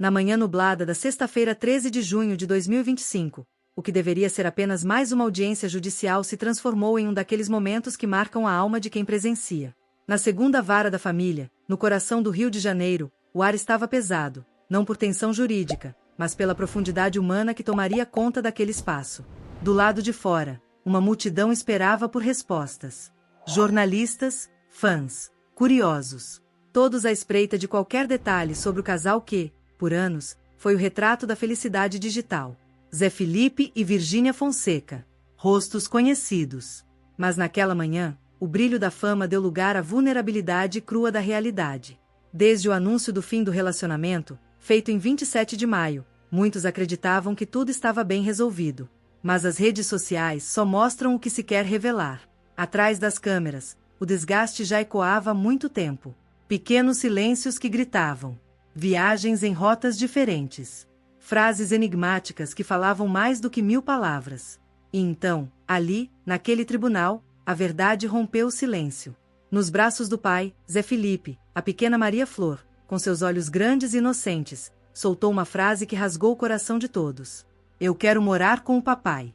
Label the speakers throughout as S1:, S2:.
S1: Na manhã nublada da sexta-feira 13 de junho de 2025, o que deveria ser apenas mais uma audiência judicial se transformou em um daqueles momentos que marcam a alma de quem presencia. Na segunda vara da família, no coração do Rio de Janeiro, o ar estava pesado, não por tensão jurídica, mas pela profundidade humana que tomaria conta daquele espaço. Do lado de fora, uma multidão esperava por respostas. Jornalistas, fãs, curiosos, todos à espreita de qualquer detalhe sobre o casal que, por anos, foi o retrato da felicidade digital. Zé Felipe e Virgínia Fonseca. Rostos conhecidos. Mas naquela manhã, o brilho da fama deu lugar à vulnerabilidade crua da realidade. Desde o anúncio do fim do relacionamento, feito em 27 de maio, muitos acreditavam que tudo estava bem resolvido. Mas as redes sociais só mostram o que se quer revelar. Atrás das câmeras, o desgaste já ecoava há muito tempo. Pequenos silêncios que gritavam. Viagens em rotas diferentes. Frases enigmáticas que falavam mais do que 1000 palavras. E então, ali, naquele tribunal, a verdade rompeu o silêncio. Nos braços do pai, Zé Felipe, a pequena Maria Flor, com seus olhos grandes e inocentes, soltou uma frase que rasgou o coração de todos. Eu quero morar com o papai.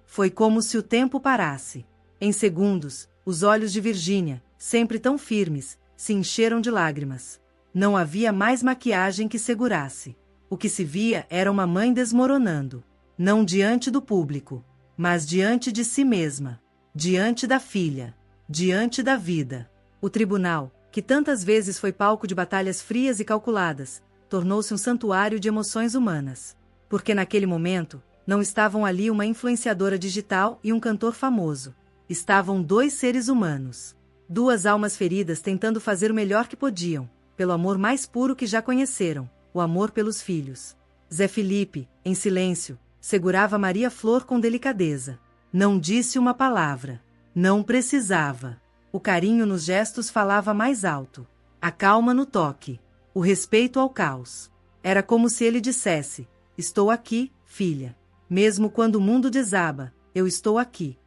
S1: Foi como se o tempo parasse. Em segundos, os olhos de Virgínia, sempre tão firmes, se encheram de lágrimas. Não havia mais maquiagem que segurasse. O que se via era uma mãe desmoronando. Não diante do público, mas diante de si mesma. Diante da filha. Diante da vida. O tribunal, que tantas vezes foi palco de batalhas frias e calculadas, tornou-se um santuário de emoções humanas. Porque naquele momento, não estavam ali uma influenciadora digital e um cantor famoso. Estavam dois seres humanos. Duas almas feridas tentando fazer o melhor que podiam, pelo amor mais puro que já conheceram, o amor pelos filhos. Zé Felipe, em silêncio, segurava Maria Flor com delicadeza. Não disse uma palavra. Não precisava. O carinho nos gestos falava mais alto. A calma no toque. O respeito ao caos. Era como se ele dissesse: estou aqui, filha. Mesmo quando o mundo desaba, eu estou aqui.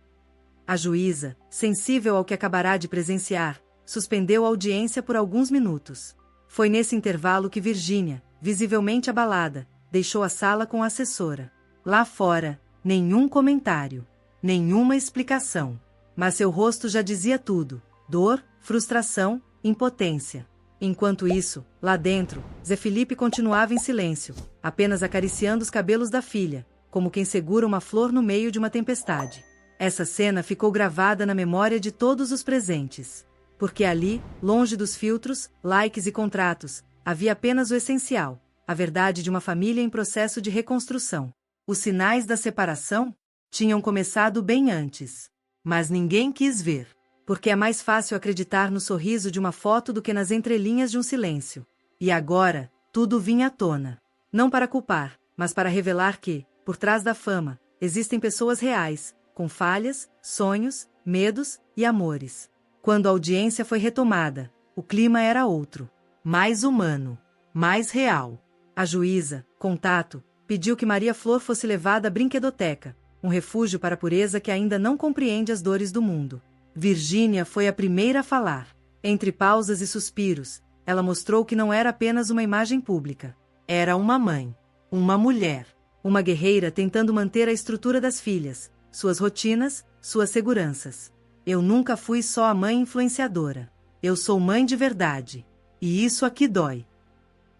S1: A juíza, sensível ao que acabará de presenciar, suspendeu a audiência por alguns minutos. Foi nesse intervalo que Virgínia, visivelmente abalada, deixou a sala com a assessora. Lá fora, nenhum comentário, nenhuma explicação. Mas seu rosto já dizia tudo: dor, frustração, impotência. Enquanto isso, lá dentro, Zé Felipe continuava em silêncio, apenas acariciando os cabelos da filha, como quem segura uma flor no meio de uma tempestade. Essa cena ficou gravada na memória de todos os presentes. Porque ali, longe dos filtros, likes e contratos, havia apenas o essencial, a verdade de uma família em processo de reconstrução. Os sinais da separação tinham começado bem antes. Mas ninguém quis ver. Porque é mais fácil acreditar no sorriso de uma foto do que nas entrelinhas de um silêncio. E agora, tudo vinha à tona. Não para culpar, mas para revelar que, por trás da fama, existem pessoas reais, com falhas, sonhos, medos e amores. Quando a audiência foi retomada, o clima era outro. Mais humano. Mais real. A juíza, com tato, pediu que Maria Flor fosse levada à brinquedoteca, um refúgio para a pureza que ainda não compreende as dores do mundo. Virgínia foi a primeira a falar. Entre pausas e suspiros, ela mostrou que não era apenas uma imagem pública. Era uma mãe. Uma mulher. Uma guerreira tentando manter a estrutura das filhas, suas rotinas, suas seguranças. Eu nunca fui só a mãe influenciadora. Eu sou mãe de verdade. E isso aqui dói.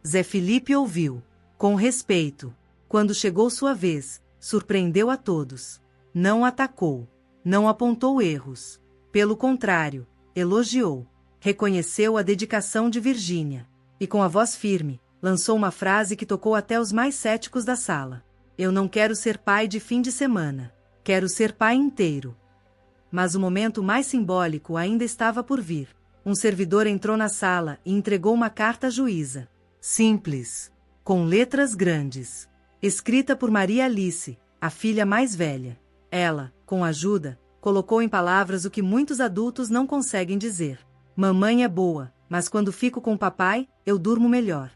S1: Zé Felipe ouviu. Com respeito. Quando chegou sua vez, surpreendeu a todos. Não atacou. Não apontou erros. Pelo contrário, elogiou. Reconheceu a dedicação de Virgínia. E com a voz firme, lançou uma frase que tocou até os mais céticos da sala. Eu não quero ser pai de fim de semana. Quero ser pai inteiro. Mas o momento mais simbólico ainda estava por vir. Um servidor entrou na sala e entregou uma carta à juíza. Simples. Com letras grandes. Escrita por Maria Alice, a filha mais velha. Ela, com ajuda, colocou em palavras o que muitos adultos não conseguem dizer. Mamãe é boa, mas quando fico com o papai, eu durmo melhor.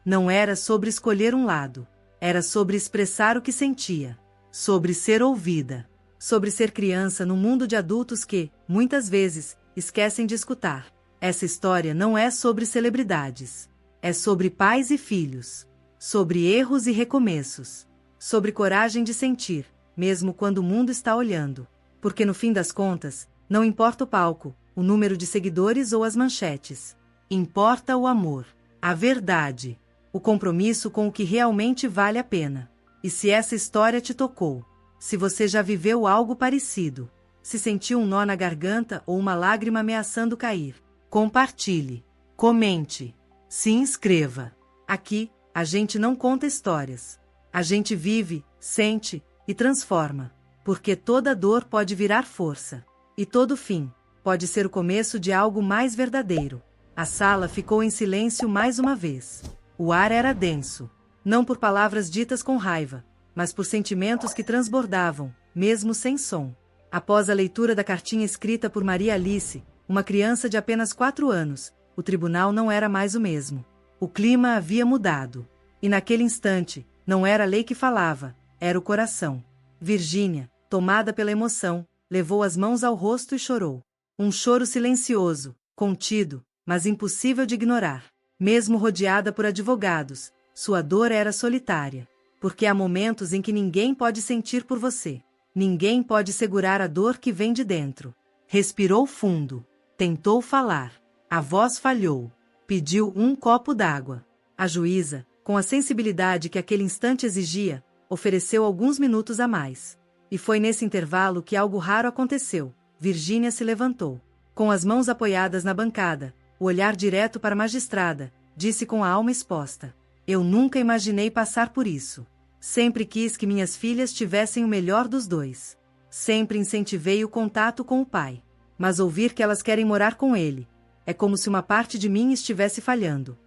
S1: Não era sobre escolher um lado. Era sobre expressar o que sentia. Sobre ser ouvida. Sobre ser criança num mundo de adultos que, muitas vezes, esquecem de escutar. Essa história não é sobre celebridades. É sobre pais e filhos. sobre erros e recomeços, sobre coragem de sentir, mesmo quando o mundo está olhando. Porque no fim das contas, não importa o palco, o número de seguidores ou as manchetes. Importa o amor, a verdade, o compromisso com o que realmente vale a pena. E se essa história te tocou, se você já viveu algo parecido, se sentiu um nó na garganta ou uma lágrima ameaçando cair, compartilhe, comente, se inscreva. Aqui, a gente não conta histórias. A gente vive, sente e transforma. Porque toda dor pode virar força. E todo fim pode ser o começo de algo mais verdadeiro. A sala ficou em silêncio mais uma vez. O ar era denso. Não por palavras ditas com raiva, mas por sentimentos que transbordavam, mesmo sem som. Após a leitura da cartinha escrita por Maria Alice, uma criança de apenas 4 anos, o tribunal não era mais o mesmo. O clima havia mudado. E naquele instante, não era a lei que falava, era o coração. Virgínia, tomada pela emoção, levou as mãos ao rosto e chorou. Um choro silencioso, contido, mas impossível de ignorar. Mesmo rodeada por advogados, sua dor era solitária. Porque há momentos em que ninguém pode sentir por você. Ninguém pode segurar a dor que vem de dentro. Respirou fundo. Tentou falar. A voz falhou. Pediu um copo d'água. A juíza, com a sensibilidade que aquele instante exigia, ofereceu alguns minutos a mais. E foi nesse intervalo que algo raro aconteceu. Virgínia se levantou. Com as mãos apoiadas na bancada, o olhar direto para a magistrada, disse com a alma exposta: eu nunca imaginei passar por isso. Sempre quis que minhas filhas tivessem o melhor dos dois. Sempre incentivei o contato com o pai. Mas ouvir que elas querem morar com ele, é como se uma parte de mim estivesse falhando.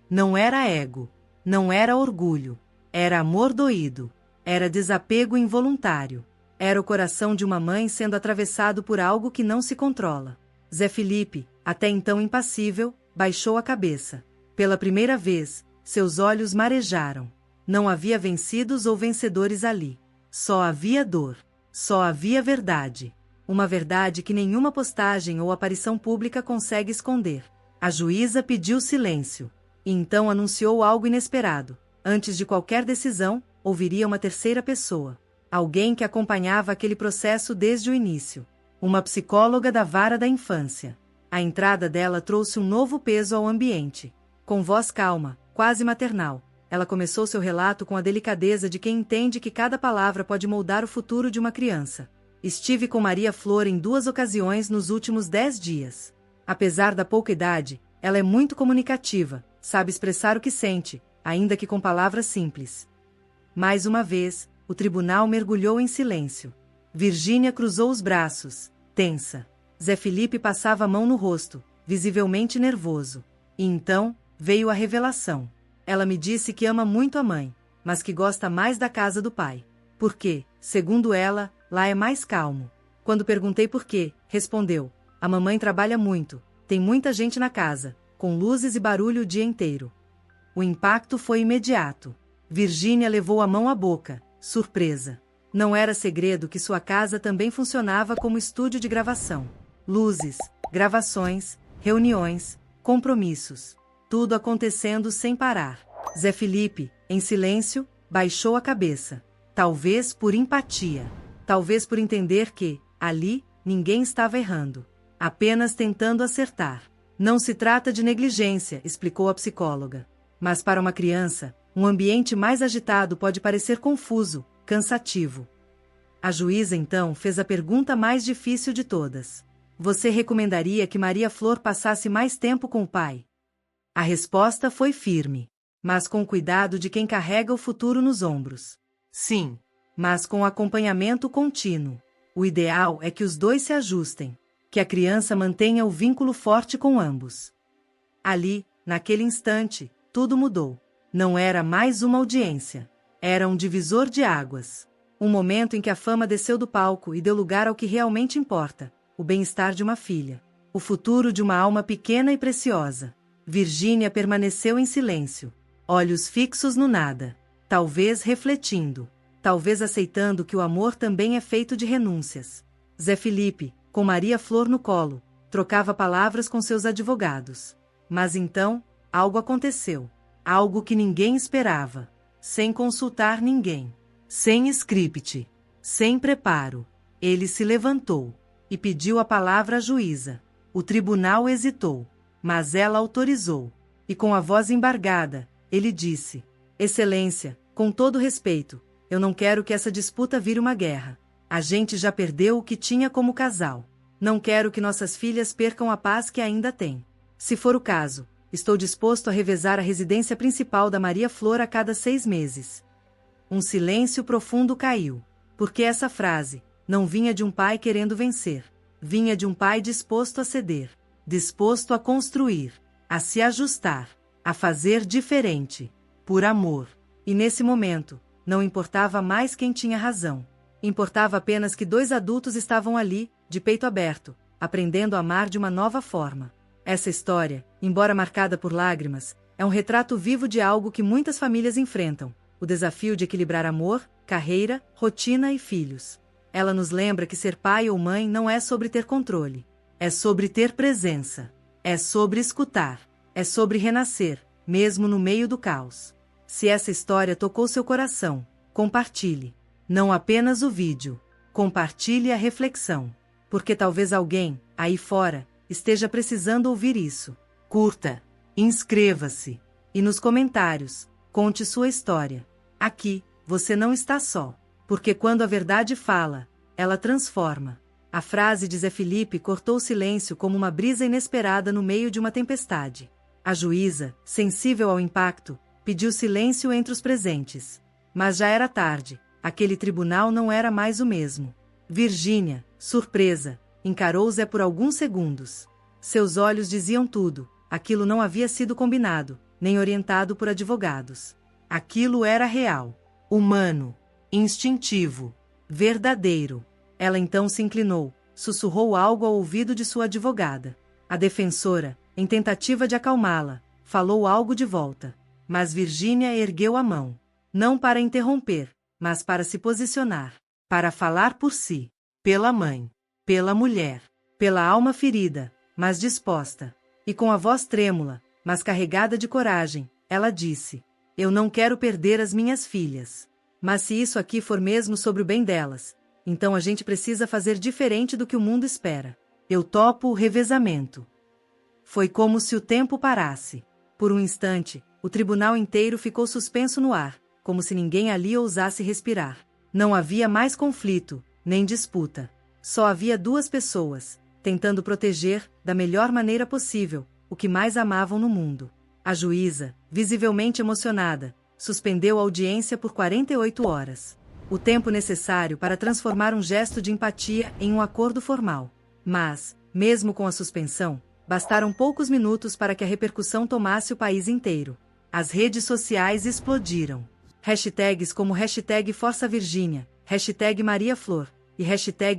S1: Não era ego. Não era orgulho. Era amor doído. Era desapego involuntário. Era o coração de uma mãe sendo atravessado por algo que não se controla. Zé Felipe, até então impassível, baixou a cabeça. Pela primeira vez, seus olhos marejaram. Não havia vencidos ou vencedores ali. Só havia dor. Só havia verdade. Uma verdade que nenhuma postagem ou aparição pública consegue esconder. A juíza pediu silêncio. E então anunciou algo inesperado. Antes de qualquer decisão, ouviria uma terceira pessoa. Alguém que acompanhava aquele processo desde o início. Uma psicóloga da vara da infância. A entrada dela trouxe um novo peso ao ambiente. Com voz calma, quase maternal, ela começou seu relato com a delicadeza de quem entende que cada palavra pode moldar o futuro de uma criança. Estive com Maria Flor em 2 ocasiões nos últimos 10 dias. Apesar da pouca idade, ela é muito comunicativa, sabe expressar o que sente, ainda que com palavras simples. Mais uma vez, o tribunal mergulhou em silêncio. Virgínia cruzou os braços, tensa. Zé Felipe passava a mão no rosto, visivelmente nervoso. E então, veio a revelação. Ela me disse que ama muito a mãe, mas que gosta mais da casa do pai. Porque, segundo ela, lá é mais calmo. Quando perguntei por quê, respondeu: a mamãe trabalha muito, tem muita gente na casa, com luzes e barulho o dia inteiro. O impacto foi imediato. Virgínia levou a mão à boca, surpresa. Não era segredo que sua casa também funcionava como estúdio de gravação. Luzes, gravações, reuniões, compromissos. Tudo acontecendo sem parar. Zé Felipe, em silêncio, baixou a cabeça. Talvez por empatia. Talvez por entender que, ali, ninguém estava errando. Apenas tentando acertar. Não se trata de negligência, explicou a psicóloga. Mas para uma criança, um ambiente mais agitado pode parecer confuso, cansativo. A juíza então fez a pergunta mais difícil de todas. Você recomendaria que Maria Flor passasse mais tempo com o pai? A resposta foi firme, mas com o cuidado de quem carrega o futuro nos ombros. Sim, mas com acompanhamento contínuo. O ideal é que os dois se ajustem, que a criança mantenha o vínculo forte com ambos. Ali, naquele instante, tudo mudou. Não era mais uma audiência. Era um divisor de águas. Um momento em que a fama desceu do palco e deu lugar ao que realmente importa: o bem-estar de uma filha. O futuro de uma alma pequena e preciosa. Virgínia permaneceu em silêncio. Olhos fixos no nada. Talvez refletindo. Talvez aceitando que o amor também é feito de renúncias. Zé Felipe, com Maria Flor no colo, trocava palavras com seus advogados. Mas então, algo aconteceu. Algo que ninguém esperava. Sem consultar ninguém. Sem script. Sem preparo. Ele se levantou e pediu a palavra à juíza. O tribunal hesitou, mas ela autorizou. E com a voz embargada, ele disse: Excelência, com todo respeito, eu não quero que essa disputa vire uma guerra. A gente já perdeu o que tinha como casal. Não quero que nossas filhas percam a paz que ainda têm. Se for o caso, estou disposto a revezar a residência principal da Maria Flor a cada 6 meses. Um silêncio profundo caiu, porque essa frase não vinha de um pai querendo vencer. Vinha de um pai disposto a ceder, disposto a construir, a se ajustar, a fazer diferente, por amor. E nesse momento, não importava mais quem tinha razão. Importava apenas que 2 adultos estavam ali, de peito aberto, aprendendo a amar de uma nova forma. Essa história, embora marcada por lágrimas, é um retrato vivo de algo que muitas famílias enfrentam: o desafio de equilibrar amor, carreira, rotina e filhos. Ela nos lembra que ser pai ou mãe não é sobre ter controle. É sobre ter presença. É sobre escutar. É sobre renascer, mesmo no meio do caos. Se essa história tocou seu coração, compartilhe. Não apenas o vídeo. Compartilhe a reflexão. Porque talvez alguém, aí fora, esteja precisando ouvir isso. Curta. Inscreva-se. E nos comentários, conte sua história. Aqui, você não está só. Porque quando a verdade fala, ela transforma. A frase de Zé Felipe cortou o silêncio como uma brisa inesperada no meio de uma tempestade. A juíza, sensível ao impacto, pediu silêncio entre os presentes. Mas já era tarde, aquele tribunal não era mais o mesmo. Virgínia, surpresa, encarou Zé por alguns segundos. Seus olhos diziam tudo: aquilo não havia sido combinado, nem orientado por advogados. Aquilo era real, humano, instintivo, verdadeiro. Ela então se inclinou, sussurrou algo ao ouvido de sua advogada. A defensora, em tentativa de acalmá-la, falou algo de volta. Mas Virgínia ergueu a mão. Não para interromper, mas para se posicionar. Para falar por si. Pela mãe. Pela mulher. Pela alma ferida, mas disposta. E com a voz trêmula, mas carregada de coragem, ela disse: Eu não quero perder as minhas filhas. Mas se isso aqui for mesmo sobre o bem delas, então a gente precisa fazer diferente do que o mundo espera. Eu topo o revezamento. Foi como se o tempo parasse. Por um instante, o tribunal inteiro ficou suspenso no ar, como se ninguém ali ousasse respirar. Não havia mais conflito, nem disputa. Só havia 2 pessoas, tentando proteger, da melhor maneira possível, o que mais amavam no mundo. A juíza, visivelmente emocionada, suspendeu a audiência por 48 horas. O tempo necessário para transformar um gesto de empatia em um acordo formal. Mas, mesmo com a suspensão, bastaram poucos minutos para que a repercussão tomasse o país inteiro. As redes sociais explodiram. Hashtags como #ForçaVirgínia, #MariaFlor e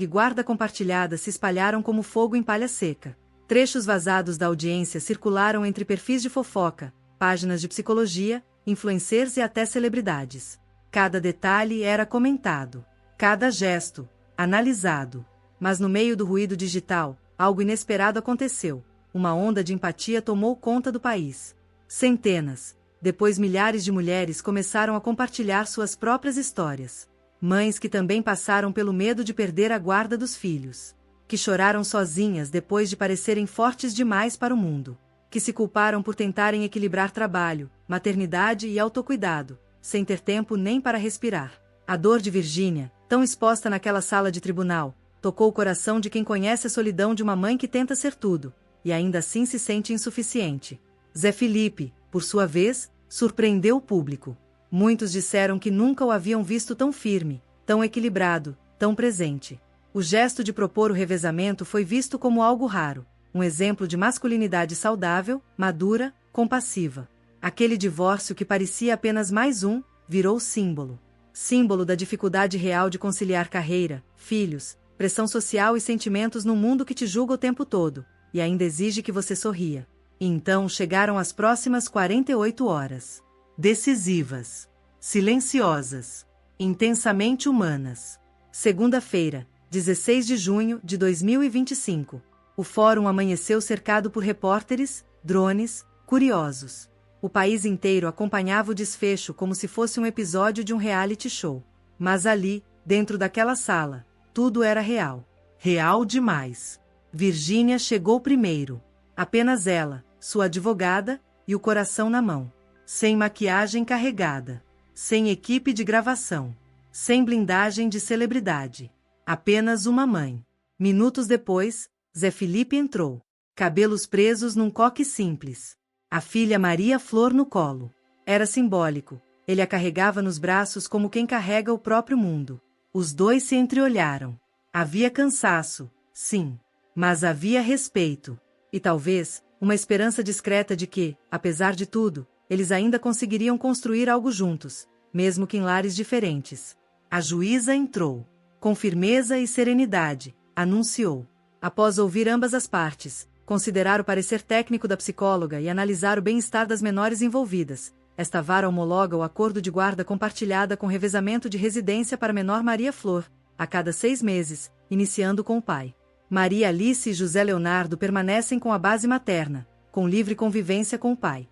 S1: #GuardaCompartilhada se espalharam como fogo em palha seca. Trechos vazados da audiência circularam entre perfis de fofoca, páginas de psicologia, influencers e até celebridades. Cada detalhe era comentado. Cada gesto, analisado. Mas no meio do ruído digital, algo inesperado aconteceu. Uma onda de empatia tomou conta do país. Centenas, depois milhares de mulheres começaram a compartilhar suas próprias histórias. Mães que também passaram pelo medo de perder a guarda dos filhos. Que choraram sozinhas depois de parecerem fortes demais para o mundo. Que se culparam por tentarem equilibrar trabalho, maternidade e autocuidado, sem ter tempo nem para respirar. A dor de Virgínia, tão exposta naquela sala de tribunal, tocou o coração de quem conhece a solidão de uma mãe que tenta ser tudo, e ainda assim se sente insuficiente. Zé Felipe, por sua vez, surpreendeu o público. Muitos disseram que nunca o haviam visto tão firme, tão equilibrado, tão presente. O gesto de propor o revezamento foi visto como algo raro, um exemplo de masculinidade saudável, madura, compassiva. Aquele divórcio que parecia apenas mais um, virou símbolo. Símbolo da dificuldade real de conciliar carreira, filhos, pressão social e sentimentos num mundo que te julga o tempo todo, e ainda exige que você sorria. E então chegaram as próximas 48 horas. Decisivas. Silenciosas. Intensamente humanas. Segunda-feira, 16 de junho de 2025. O fórum amanheceu cercado por repórteres, drones, curiosos. O país inteiro acompanhava o desfecho como se fosse um episódio de um reality show. Mas ali, dentro daquela sala, tudo era real. Real demais. Virgínia chegou primeiro. Apenas ela, sua advogada, e o coração na mão. Sem maquiagem carregada. Sem equipe de gravação. Sem blindagem de celebridade. Apenas uma mãe. Minutos depois, Zé Felipe entrou. Cabelos presos num coque simples. A filha Maria Flor no colo. Era simbólico. Ele a carregava nos braços como quem carrega o próprio mundo. Os dois se entreolharam. Havia cansaço, sim. Mas havia respeito. E talvez, uma esperança discreta de que, apesar de tudo, eles ainda conseguiriam construir algo juntos, mesmo que em lares diferentes. A juíza entrou. Com firmeza e serenidade, anunciou. Após ouvir ambas as partes, considerar o parecer técnico da psicóloga e analisar o bem-estar das menores envolvidas, esta vara homologa o acordo de guarda compartilhada com revezamento de residência para menor Maria Flor, a cada 6 meses, iniciando com o pai. Maria Alice e José Leonardo permanecem com a base materna, com livre convivência com o pai.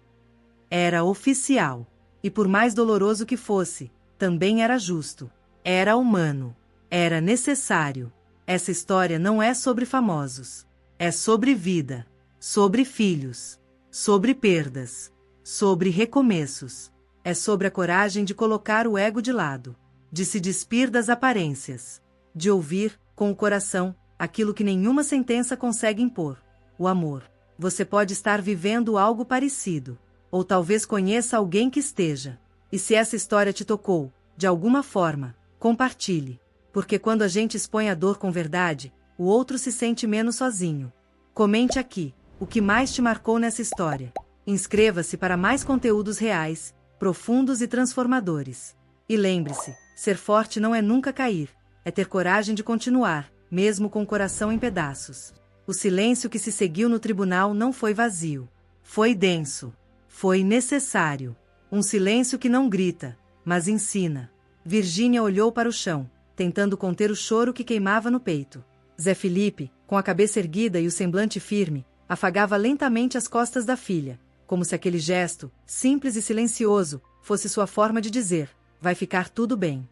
S1: Era oficial. E por mais doloroso que fosse, também era justo. Era humano. Era necessário. Essa história não é sobre famosos. É sobre vida. Sobre filhos. Sobre perdas. Sobre recomeços. É sobre a coragem de colocar o ego de lado. De se despir das aparências. De ouvir, com o coração, aquilo que nenhuma sentença consegue impor. O amor. Você pode estar vivendo algo parecido. Ou talvez conheça alguém que esteja. E se essa história te tocou, de alguma forma, compartilhe. Porque quando a gente expõe a dor com verdade, o outro se sente menos sozinho. Comente aqui, o que mais te marcou nessa história. Inscreva-se para mais conteúdos reais, profundos e transformadores. E lembre-se, ser forte não é nunca cair, é ter coragem de continuar, mesmo com o coração em pedaços. O silêncio que se seguiu no tribunal não foi vazio. Foi denso. Foi necessário. Um silêncio que não grita, mas ensina. Virgínia olhou para o chão, tentando conter o choro que queimava no peito. Zé Felipe, com a cabeça erguida e o semblante firme, afagava lentamente as costas da filha, como se aquele gesto, simples e silencioso, fosse sua forma de dizer: vai ficar tudo bem.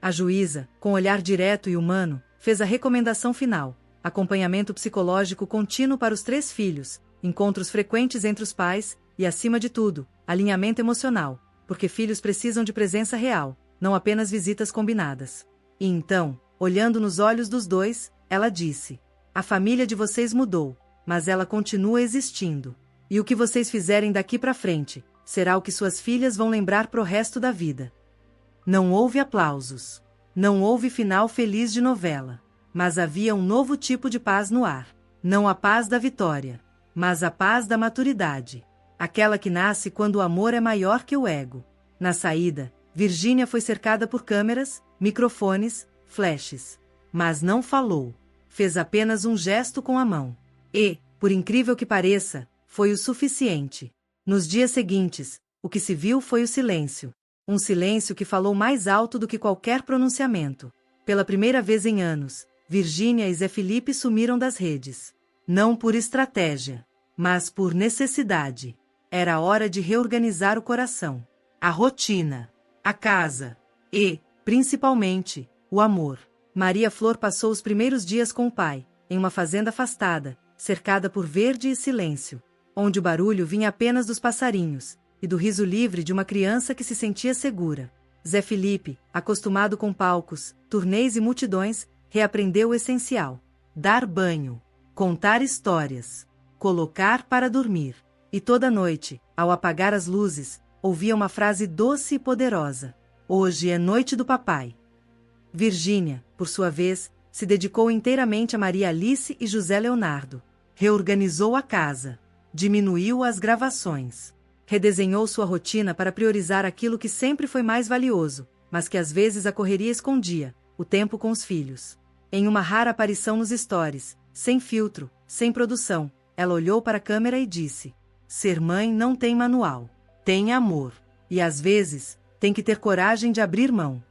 S1: A juíza, com olhar direto e humano, fez a recomendação final: acompanhamento psicológico contínuo para os 3 filhos, encontros frequentes entre os pais e, acima de tudo, alinhamento emocional, porque filhos precisam de presença real, não apenas visitas combinadas. E então, olhando nos olhos dos dois, ela disse: a família de vocês mudou, mas ela continua existindo. E o que vocês fizerem daqui para frente, será o que suas filhas vão lembrar pro resto da vida. Não houve aplausos. Não houve final feliz de novela. Mas havia um novo tipo de paz no ar. Não a paz da vitória, mas a paz da maturidade. Aquela que nasce quando o amor é maior que o ego. Na saída, Virgínia foi cercada por câmeras, microfones, flashes. Mas não falou. Fez apenas um gesto com a mão. E, por incrível que pareça, foi o suficiente. Nos dias seguintes, o que se viu foi o silêncio. Um silêncio que falou mais alto do que qualquer pronunciamento. Pela primeira vez em anos, Virgínia e Zé Felipe sumiram das redes. Não por estratégia, mas por necessidade. Era hora de reorganizar o coração. A rotina. A casa. E, principalmente, o amor. Maria Flor passou os primeiros dias com o pai, em uma fazenda afastada, cercada por verde e silêncio, onde o barulho vinha apenas dos passarinhos, e do riso livre de uma criança que se sentia segura. Zé Felipe, acostumado com palcos, turnês e multidões, reaprendeu o essencial: dar banho, contar histórias, colocar para dormir. E toda noite, ao apagar as luzes, ouvia uma frase doce e poderosa: hoje é noite do papai. Virgínia, por sua vez, se dedicou inteiramente a Maria Alice e José Leonardo. Reorganizou a casa, diminuiu as gravações, redesenhou sua rotina para priorizar aquilo que sempre foi mais valioso, mas que às vezes a correria escondia: o tempo com os filhos. Em uma rara aparição nos stories, sem filtro, sem produção, ela olhou para a câmera e disse: ser mãe não tem manual, tem amor. E às vezes, tem que ter coragem de abrir mão.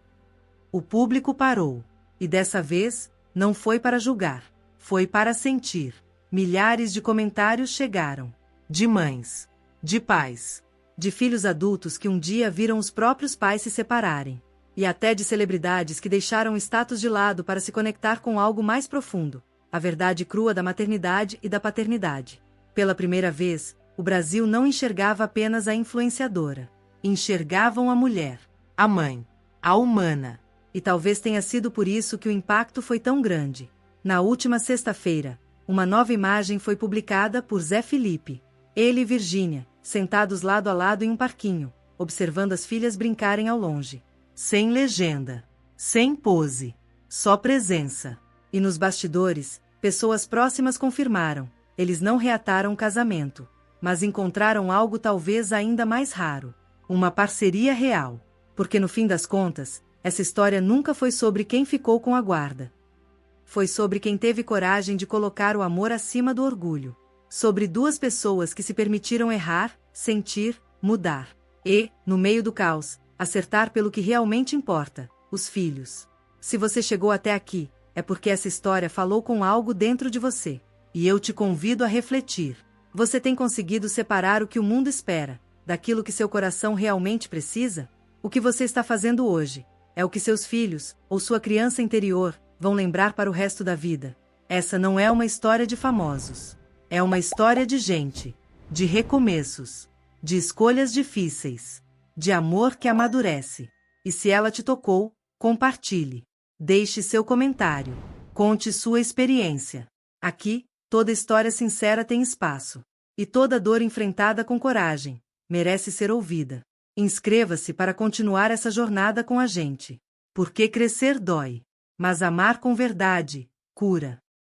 S1: O público parou. E dessa vez, não foi para julgar, foi para sentir. Milhares de comentários chegaram. De mães, de pais, de filhos adultos que um dia viram os próprios pais se separarem, e até de celebridades que deixaram o status de lado para se conectar com algo mais profundo, a verdade crua da maternidade e da paternidade. Pela primeira vez, o Brasil não enxergava apenas a influenciadora. Enxergavam a mulher, a mãe, a humana. E talvez tenha sido por isso que o impacto foi tão grande. Na última sexta-feira, uma nova imagem foi publicada por Zé Felipe. Ele e Virgínia, sentados lado a lado em um parquinho, observando as filhas brincarem ao longe. Sem legenda, sem pose, só presença. E nos bastidores, pessoas próximas confirmaram: eles não reataram o casamento, mas encontraram algo talvez ainda mais raro: uma parceria real. Porque no fim das contas, essa história nunca foi sobre quem ficou com a guarda. Foi sobre quem teve coragem de colocar o amor acima do orgulho. Sobre duas pessoas que se permitiram errar, sentir, mudar. E, no meio do caos, acertar pelo que realmente importa: os filhos. Se você chegou até aqui, é porque essa história falou com algo dentro de você. E eu te convido a refletir. Você tem conseguido separar o que o mundo espera daquilo que seu coração realmente precisa? O que você está fazendo hoje é o que seus filhos, ou sua criança interior, vão lembrar para o resto da vida. Essa não é uma história de famosos. É uma história de gente, de recomeços, de escolhas difíceis, de amor que amadurece. E se ela te tocou, compartilhe. Deixe seu comentário. Conte sua experiência. Aqui, toda história sincera tem espaço. E toda dor enfrentada com coragem merece ser ouvida. Inscreva-se para continuar essa jornada com a gente. Porque crescer dói, mas amar com verdade cura.